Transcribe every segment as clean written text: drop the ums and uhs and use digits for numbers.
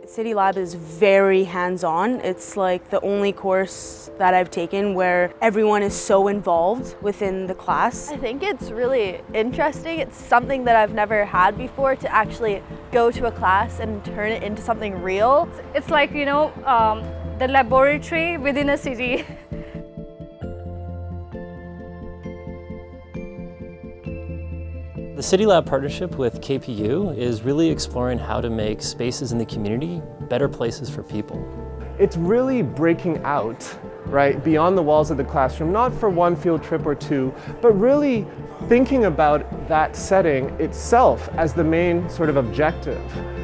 CityLab is very hands-on. It's like the only course that I've taken where everyone is so involved within the class. I think it's really interesting. It's something that I've never had before, to actually go to a class and turn it into something real. It's like, the laboratory within a city. The CityLab partnership with KPU is really exploring how to make spaces in the community better places for people. It's really breaking out, right, beyond the walls of the classroom, not for one field trip or two, but really thinking about that setting itself as the main sort of objective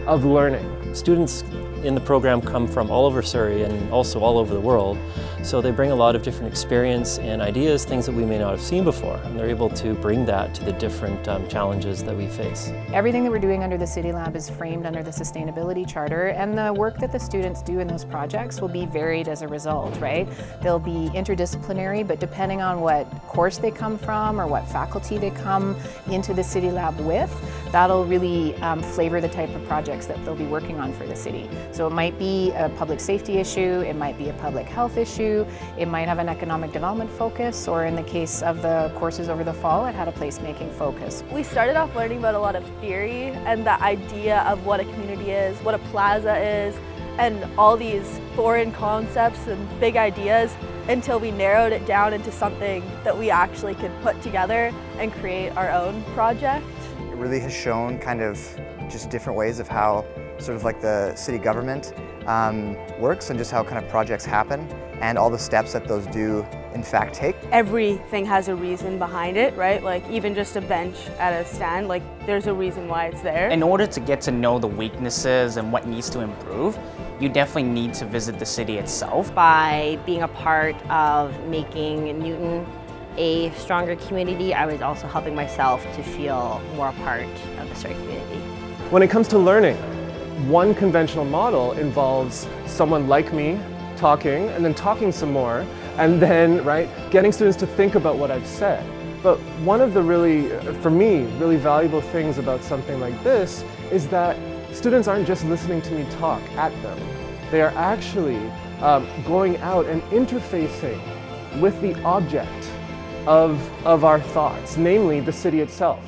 of learning. Students in the program come from all over Surrey and also all over the world, so they bring a lot of different experience and ideas, things that we may not have seen before, and they're able to bring that to the different challenges that we face. Everything that we're doing under the CityLab is framed under the Sustainability Charter, and the work that the students do in those projects will be varied as a result, right? They'll be interdisciplinary, but depending on what course they come from or what faculty they come into the CityLab with, that'll really flavor the type of projects that they'll be working on for the city. So it might be a public safety issue, it might be a public health issue, it might have an economic development focus, or in the case of the courses over the fall, it had a placemaking focus. We started off learning about a lot of theory and the idea of what a community is, what a plaza is, and all these foreign concepts and big ideas, until we narrowed it down into something that we actually could put together and create our own project. It really has shown kind of just different ways of how sort of like the city government works, and just how kind of projects happen and all the steps that those do in fact take. Everything has a reason behind it, right? Like even just a bench at a stand, like there's a reason why it's there. In order to get to know the weaknesses and what needs to improve, you definitely need to visit the city itself. By being a part of making Newton a stronger community, I was also helping myself to feel more a part of the Surrey community. When it comes to learning, one conventional model involves someone like me talking and then talking some more, and then, right, getting students to think about what I've said. But one of the really, for me, really valuable things about something like this is that students aren't just listening to me talk at them. They are actually going out and interfacing with the object of our thoughts, namely the city itself.